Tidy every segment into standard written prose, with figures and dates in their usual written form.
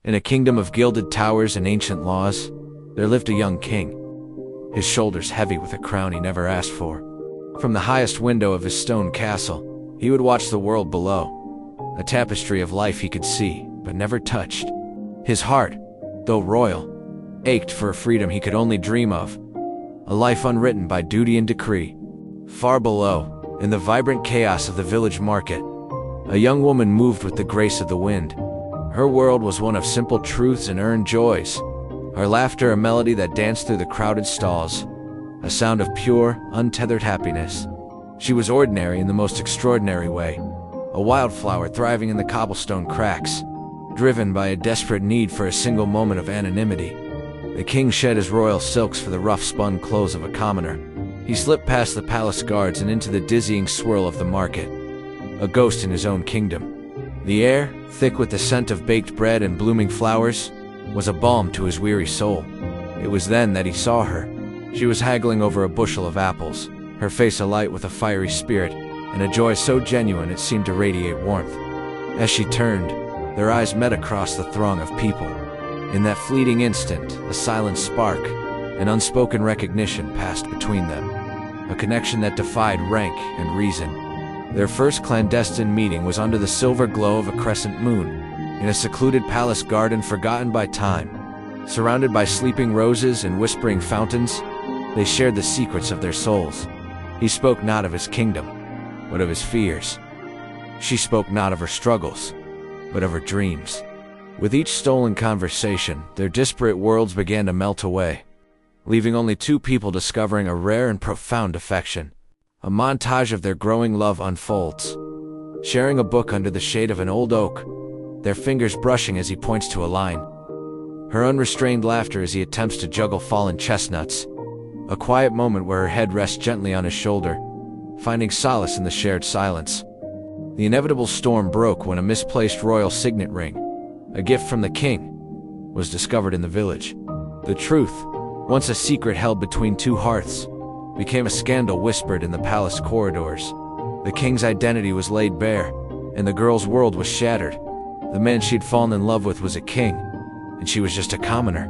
In a kingdom of gilded towers and ancient laws, there lived a young king, his shoulders heavy with a crown he never asked for. From the highest window of his stone castle, he would watch the world below, a tapestry of life he could see, but never touched. His heart, though royal, ached for a freedom he could only dream of, a life unwritten by duty and decree. Far below, in the vibrant chaos of the village market, a young woman moved with the grace of the wind. Her world was one of simple truths and earned joys, her laughter a melody that danced through the crowded stalls, a sound of pure, untethered happiness. She was ordinary in the most extraordinary way, a wildflower thriving in the cobblestone cracks, driven by a desperate need for a single moment of anonymity. The king shed his royal silks for the rough-spun clothes of a commoner. He slipped past the palace guards and into the dizzying swirl of the market, a ghost in his own kingdom. The air, thick with the scent of baked bread and blooming flowers, was a balm to his weary soul. It was then that he saw her. She was haggling over a bushel of apples, her face alight with a fiery spirit, and a joy so genuine it seemed to radiate warmth. As she turned, their eyes met across the throng of people. In that fleeting instant, a silent spark, an unspoken recognition passed between them, a connection that defied rank and reason. Their first clandestine meeting was under the silver glow of a crescent moon, in a secluded palace garden forgotten by time. Surrounded by sleeping roses and whispering fountains, they shared the secrets of their souls. He spoke not of his kingdom, but of his fears. She spoke not of her struggles, but of her dreams. With each stolen conversation, their disparate worlds began to melt away, leaving only two people discovering a rare and profound affection. A montage of their growing love unfolds. Sharing a book under the shade of an old oak, their fingers brushing as he points to a line. Her unrestrained laughter as he attempts to juggle fallen chestnuts. A quiet moment where her head rests gently on his shoulder, finding solace in the shared silence. The inevitable storm broke when a misplaced royal signet ring, a gift from the king, was discovered in the village. The truth, once a secret held between two hearths, became a scandal whispered in the palace corridors. The king's identity was laid bare, and the girl's world was shattered. The man she'd fallen in love with was a king, and she was just a commoner.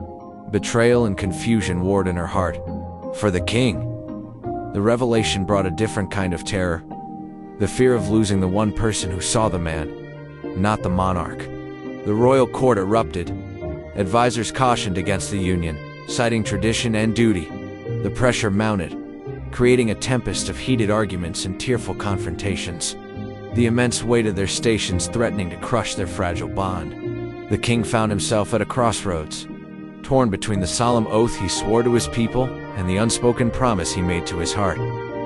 Betrayal and confusion warred in her heart. For the king, the revelation brought a different kind of terror, the fear of losing the one person who saw the man, not the monarch. The royal court erupted. Advisors cautioned against the union, citing tradition and duty. The pressure mounted, creating a tempest of heated arguments and tearful confrontations, the immense weight of their stations threatening to crush their fragile bond. The king found himself at a crossroads, torn between the solemn oath he swore to his people and the unspoken promise he made to his heart.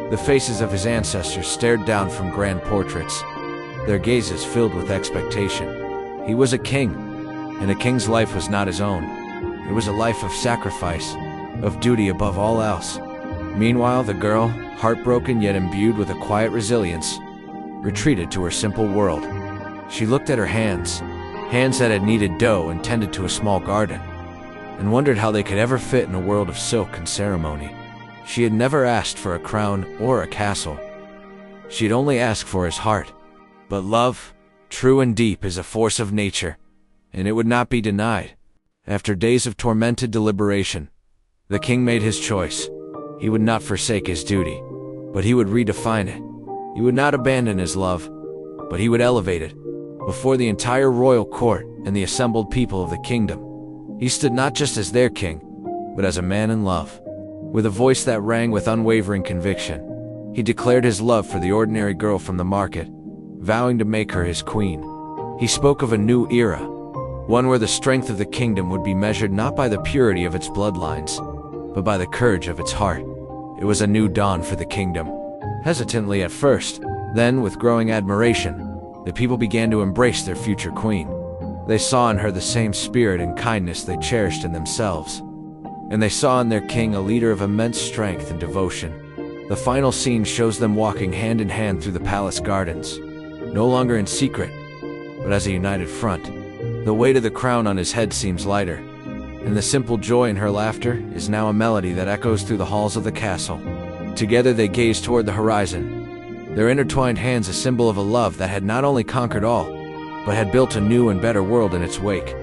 The faces of his ancestors stared down from grand portraits, their gazes filled with expectation. He was a king, and a king's life was not his own. It was a life of sacrifice, of duty above all else. Meanwhile, the girl, heartbroken yet imbued with a quiet resilience, retreated to her simple world. She looked at her hands that had kneaded dough and tended to a small garden, and wondered how they could ever fit in a world of silk and ceremony. She had never asked for a crown or a castle. She'd only asked for his heart. But love, true and deep, is a force of nature, and it would not be denied. After days of tormented deliberation, the king made his choice. He would not forsake his duty, but he would redefine it. He would not abandon his love, but he would elevate it. Before the entire royal court and the assembled people of the kingdom, he stood not just as their king, but as a man in love. With a voice that rang with unwavering conviction, he declared his love for the ordinary girl from the market, vowing to make her his queen. He spoke of a new era, one where the strength of the kingdom would be measured not by the purity of its bloodlines, but by the courage of its heart. It was a new dawn for the kingdom. Hesitantly at first, then with growing admiration, the people began to embrace their future queen. They saw in her the same spirit and kindness they cherished in themselves, and they saw in their king a leader of immense strength and devotion. The final scene shows them walking hand in hand through the palace gardens, no longer in secret, but as a united front. The weight of the crown on his head seems lighter, and the simple joy in her laughter is now a melody that echoes through the halls of the castle. Together they gaze toward the horizon, their intertwined hands a symbol of a love that had not only conquered all, but had built a new and better world in its wake.